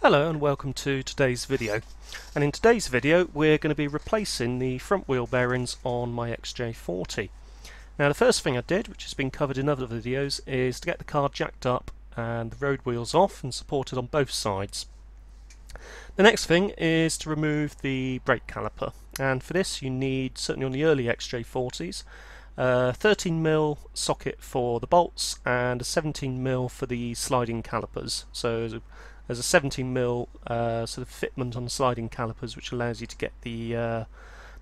Hello and welcome to today's video. And in today's video we're going to be replacing the front wheel bearings on my XJ40. Now the first thing I did, which has been covered in other videos, is to get the car jacked up and the road wheels off and supported on both sides. The next thing is to remove the brake caliper, and for this you need, certainly on the early XJ40s, a 13mm socket for the bolts and a 17mm for the sliding calipers. So there's a 17mm sort of fitment on the sliding calipers which allows you to get the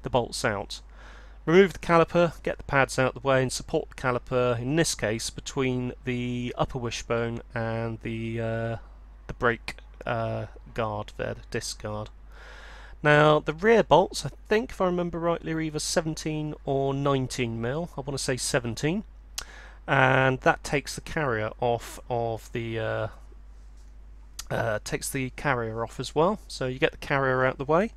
bolts out. Remove the caliper, get the pads out of the way and support the caliper, in this case, between the upper wishbone and the brake guard there, the disc guard. Now the rear bolts, I think if I remember rightly, are either 17 or 19mm. I want to say 17, and that takes the carrier off of the carrier off as well, so you get the carrier out the way.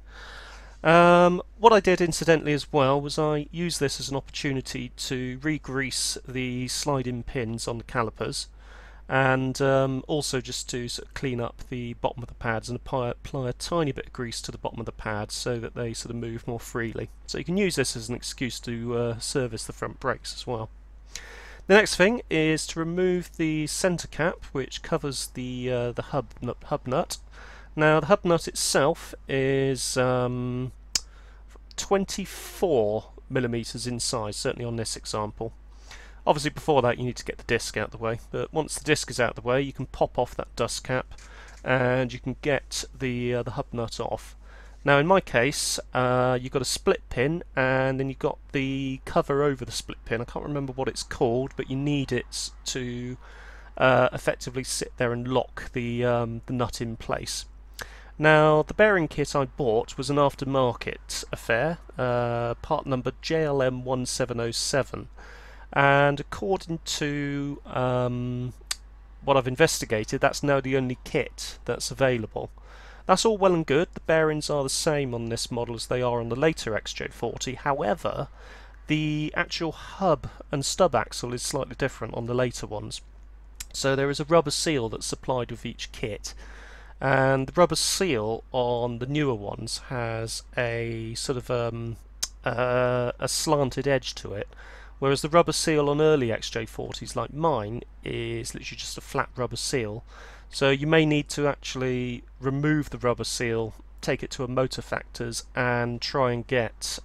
What I did incidentally as well was I used this as an opportunity to re-grease the slide-in pins on the calipers, and also just to sort of clean up the bottom of the pads and apply a tiny bit of grease to the bottom of the pads so that they sort of move more freely. So you can use this as an excuse to service the front brakes as well. The next thing is to remove the centre cap which covers the hub nut. Now the hub nut itself is 24mm in size, certainly on this example. Obviously before that you need to get the disc out of the way, but once the disc is out of the way you can pop off that dust cap and you can get the hub nut off. Now in my case you've got a split pin and then you've got the cover over the split pin. I can't remember what it's called, but you need it to effectively sit there and lock the nut in place. Now the bearing kit I bought was an aftermarket affair, part number JLM1707, and according to what I've investigated, that's now the only kit that's available. That's all well and good. The bearings are the same on this model as they are on the later XJ40. However, the actual hub and stub axle is slightly different on the later ones. So there is a rubber seal that's supplied with each kit, and the rubber seal on the newer ones has a sort of a slanted edge to it, whereas the rubber seal on early XJ40s like mine is literally just a flat rubber seal. So you may need to actually remove the rubber seal, take it to a motor factors and try and get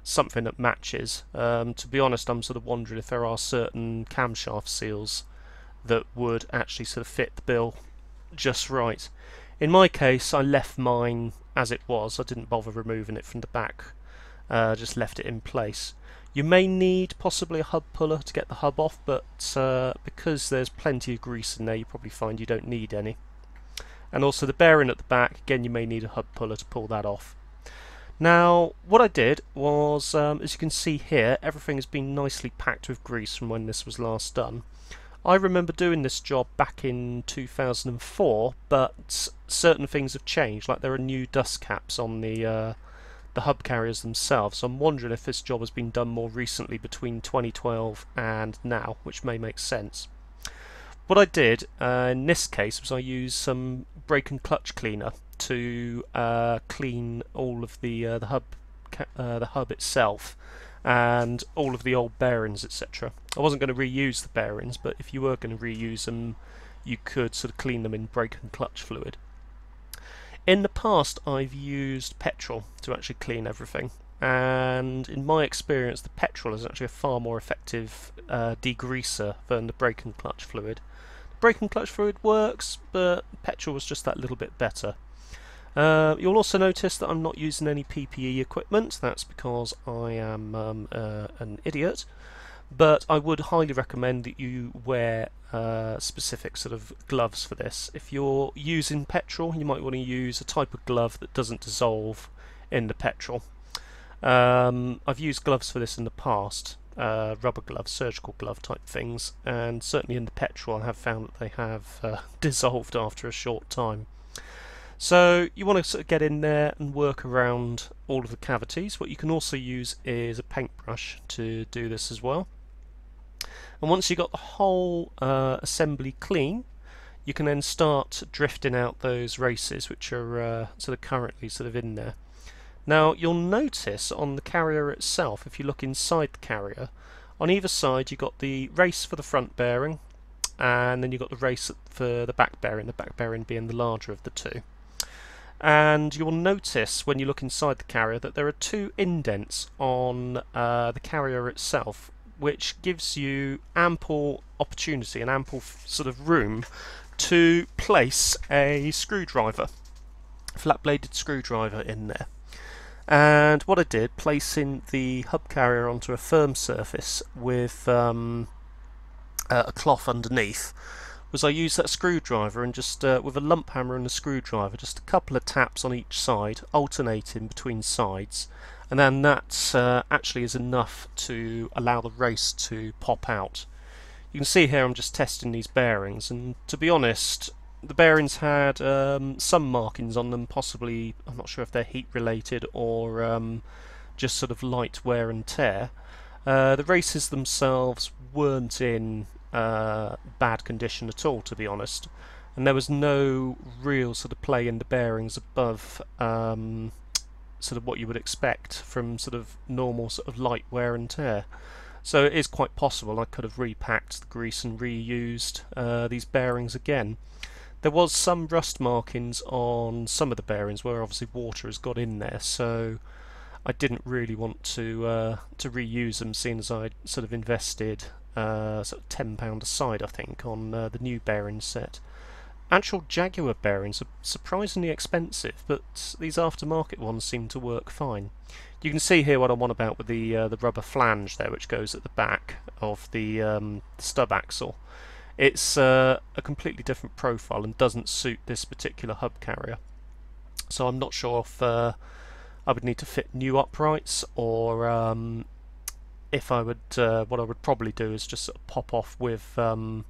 something that matches. To be honest, I'm sort of wondering if there are certain camshaft seals that would actually sort of fit the bill just right. In my case I left mine as it was. I didn't bother removing it from the back, just left it in place. You may need possibly a hub puller to get the hub off, but because there's plenty of grease in there you probably find you don't need any. And also the bearing at the back, again you may need a hub puller to pull that off. Now what I did was, as you can see here, everything has been nicely packed with grease from when this was last done. I remember doing this job back in 2004, but certain things have changed, like there are new dust caps on the hub carriers themselves, so I'm wondering if this job has been done more recently between 2012 and now, which may make sense. What I did in this case was I used some brake and clutch cleaner to clean all of the hub itself and all of the old bearings, etc. I wasn't going to reuse the bearings, but if you were going to reuse them you could sort of clean them in brake and clutch fluid. In the past I've used petrol to actually clean everything, and in my experience the petrol is actually a far more effective degreaser than the brake and clutch fluid. The brake and clutch fluid works, but petrol was just that little bit better. You'll also notice that I'm not using any PPE equipment. That's because I am an idiot, but I would highly recommend that you wear specific sort of gloves for this. If you're using petrol you might want to use a type of glove that doesn't dissolve in the petrol. I've used gloves for this in the past, rubber gloves, surgical glove type things, and certainly in the petrol I have found that they have dissolved after a short time. So you want to sort of get in there and work around all of the cavities. What you can also use is a paintbrush to do this as well. And once you've got the whole assembly clean, you can then start drifting out those races which are sort of currently sort of in there. Now you'll notice on the carrier itself, if you look inside the carrier, on either side you've got the race for the front bearing, and then you've got the race for the back bearing being the larger of the two. And you'll notice when you look inside the carrier that there are two indents on the carrier itself, which gives you ample opportunity and ample sort of room to place a screwdriver, flat-bladed screwdriver in there. And what I did, placing the hub carrier onto a firm surface with a cloth underneath, was I used that screwdriver and just with a lump hammer and a screwdriver, just a couple of taps on each side, alternating between sides, and then that actually is enough to allow the race to pop out. You can see here I'm just testing these bearings, and to be honest, the bearings had some markings on them, possibly, I'm not sure if they're heat related or just sort of light wear and tear. The races themselves weren't in bad condition at all, to be honest, and there was no real sort of play in the bearings above sort of what you would expect from sort of normal sort of light wear and tear. So it is quite possible I could have repacked the grease and reused these bearings again. There was some rust markings on some of the bearings where obviously water has got in there, so I didn't really want to reuse them, seeing as I sort of invested sort of £10 a side, I think, on the new bearing set. Actual Jaguar bearings are surprisingly expensive, but these aftermarket ones seem to work fine. You can see here what I'm on about with the rubber flange there, which goes at the back of the stub axle. It's a completely different profile and doesn't suit this particular hub carrier. So I'm not sure if I would need to fit new uprights, or if I would, what I would probably do is just sort of pop off with one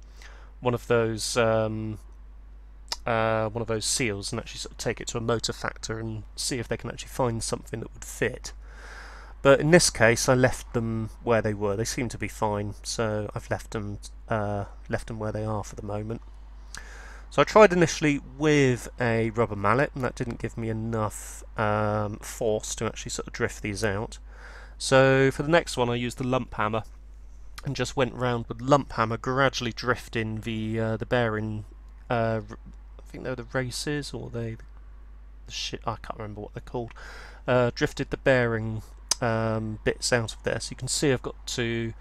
of those seals and actually sort of take it to a motor factor and see if they can actually find something that would fit. But in this case I left them where they were. They seem to be fine, so I've left them where they are for the moment. So I tried initially with a rubber mallet, and that didn't give me enough force to actually sort of drift these out. So for the next one I used the lump hammer and just went round with the lump hammer, gradually drifting the bearing. I think they were the races, or I can't remember what they're called. Drifted the bearing bits out of there, so you can see I've got to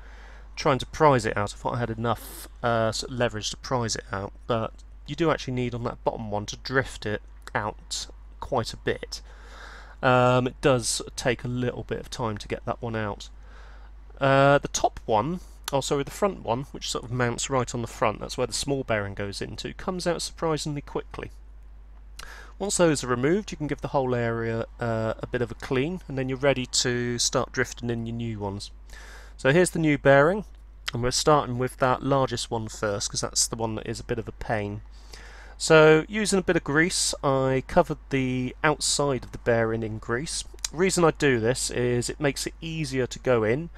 trying to prise it out. I thought I had enough sort of leverage to prise it out, but you do actually need on that bottom one to drift it out quite a bit. It does take a little bit of time to get that one out. The top one, oh sorry, the front one, which sort of mounts right on the front, that's where the small bearing goes into, comes out surprisingly quickly. Once those are removed, you can give the whole area a bit of a clean, and then you're ready to start drifting in your new ones. So here's the new bearing, and we're starting with that largest one first, because that's the one that is a bit of a pain. So using a bit of grease, I covered the outside of the bearing in grease. The reason I do this is it makes it easier to go in,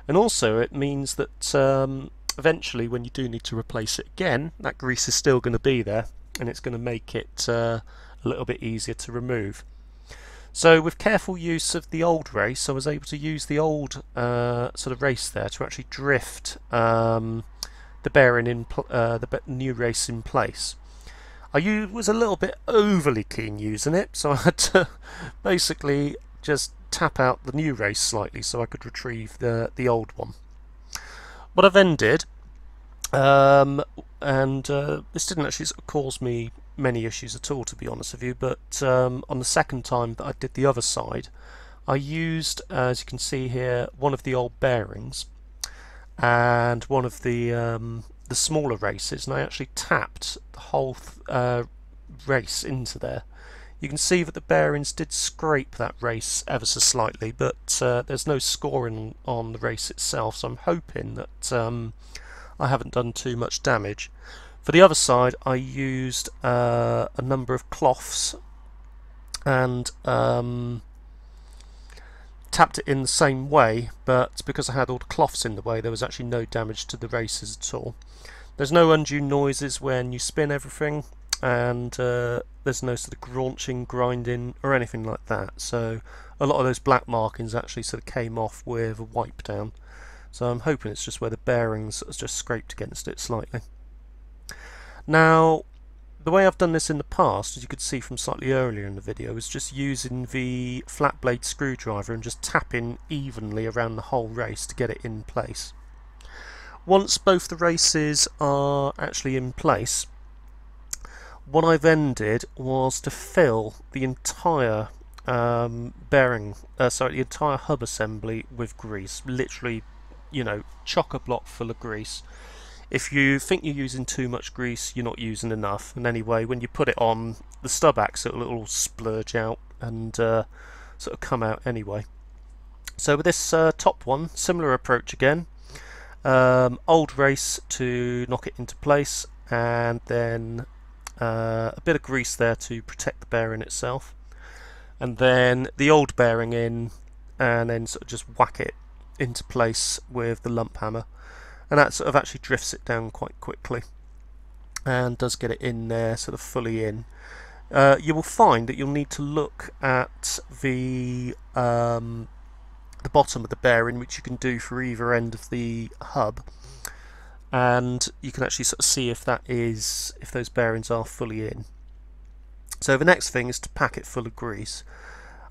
and also it means that eventually when you do need to replace it again, that grease is still going to be there, and it's going to make it a little bit easier to remove. So with careful use of the old race, I was able to use the old sort of race there to actually drift the bearing in the new race in place. I was a little bit overly keen using it, so I had to basically just tap out the new race slightly so I could retrieve the old one. What I then did, and this didn't actually sort of cause me many issues at all, to be honest with you, but on the second time that I did the other side, I used, as you can see here, one of the old bearings and one of the smaller races, and I actually tapped the whole race into there. You can see that the bearings did scrape that race ever so slightly, but there's no scoring on the race itself, so I'm hoping that I haven't done too much damage. For the other side, I used a number of cloths and tapped it in the same way, but because I had all the cloths in the way, there was actually no damage to the races at all. There's no undue noises when you spin everything, and there's no sort of graunching, grinding or anything like that. So a lot of those black markings actually sort of came off with a wipe down. So I'm hoping it's just where the bearings just scraped against it slightly. Now, the way I've done this in the past, as you could see from slightly earlier in the video, is just using the flat blade screwdriver and just tapping evenly around the whole race to get it in place. Once both the races are actually in place, what I then did was to fill the entire the entire hub assembly with grease. Literally, you know, chock-a-block full of grease. If you think you're using too much grease, you're not using enough. And anyway, when you put it on the stub axle, it'll all splurge out and sort of come out anyway. So with this top one, similar approach again. Old race to knock it into place, and then a bit of grease there to protect the bearing itself, and then the old bearing in, and then sort of just whack it into place with the lump hammer, and that sort of actually drifts it down quite quickly and does get it in there sort of fully in. You will find that you'll need to look at the bottom of the bearing, which you can do for either end of the hub, and you can actually sort of see if those bearings are fully in. So the next thing is to pack it full of grease.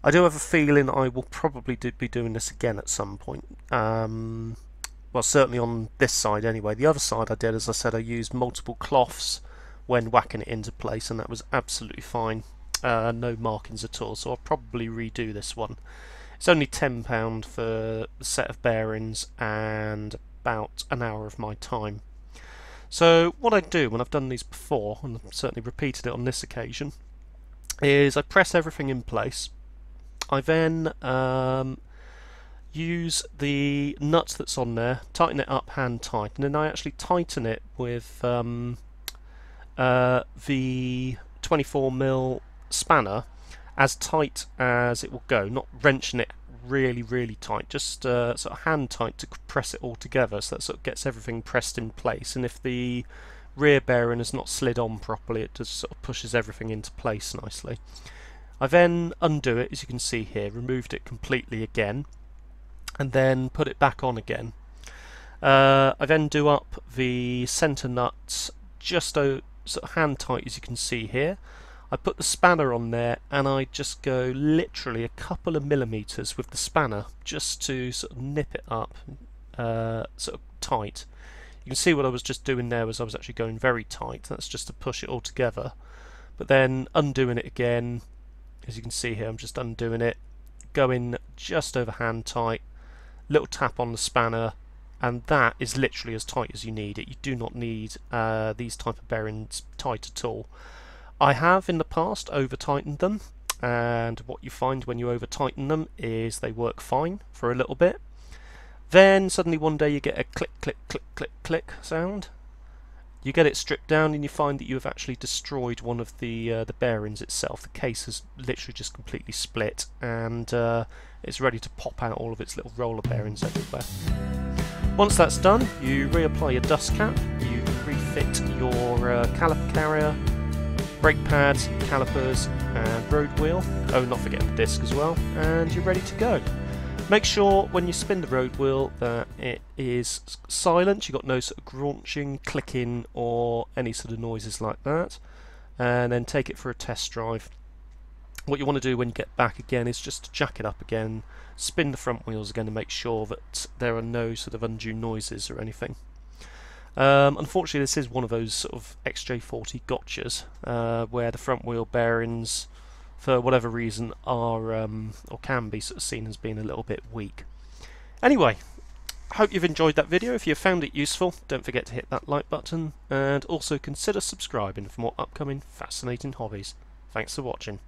I do have a feeling I will probably be doing this again at some point. Well, certainly on this side anyway. The other side I did, as I said, I used multiple cloths when whacking it into place, and that was absolutely fine. No markings at all, so I'll probably redo this one. It's only £10 for the set of bearings and about an hour of my time. So what I do when I've done these before, and I've certainly repeated it on this occasion, is I press everything in place. I then use the nut that's on there, tighten it up hand tight, and then I actually tighten it with the 24mm spanner as tight as it will go, not wrenching it really tight, just sort of hand tight to press it all together, so that sort of gets everything pressed in place. And if the rear bearing is not slid on properly, it just sort of pushes everything into place nicely. I then undo it, as you can see here, removed it completely again, and then put it back on again. I then do up the centre nuts just sort of hand tight, as you can see here. I put the spanner on there, and I just go literally a couple of millimetres with the spanner just to sort of nip it up sort of tight. You can see what I was just doing there was I was actually going very tight. That's just to push it all together. But then undoing it again, as you can see here, I'm just undoing it, going just over hand tight, little tap on the spanner, and that is literally as tight as you need it. You do not need these type of bearings tight at all. I have in the past over tightened them, and what you find when you over tighten them is they work fine for a little bit. Then suddenly one day you get a click click click click click sound. You get it stripped down and you find that you have actually destroyed one of the bearings itself. The case has literally just completely split, and it's ready to pop out all of its little roller bearings everywhere. Once that's done, you reapply your dust cap, you refit your caliper carrier, brake pads, calipers and road wheel. Oh, not forgetting the disc as well, and you're ready to go. Make sure when you spin the road wheel that it is silent, you've got no sort of graunching, clicking or any sort of noises like that, and then take it for a test drive. What you want to do when you get back again is just to jack it up again, spin the front wheels again to make sure that there are no sort of undue noises or anything. Unfortunately, this is one of those sort of XJ40 gotchas where the front wheel bearings, for whatever reason, are or can be sort of seen as being a little bit weak. Anyway, I hope you've enjoyed that video. If you found it useful, don't forget to hit that like button, and also consider subscribing for more upcoming fascinating hobbies. Thanks for watching.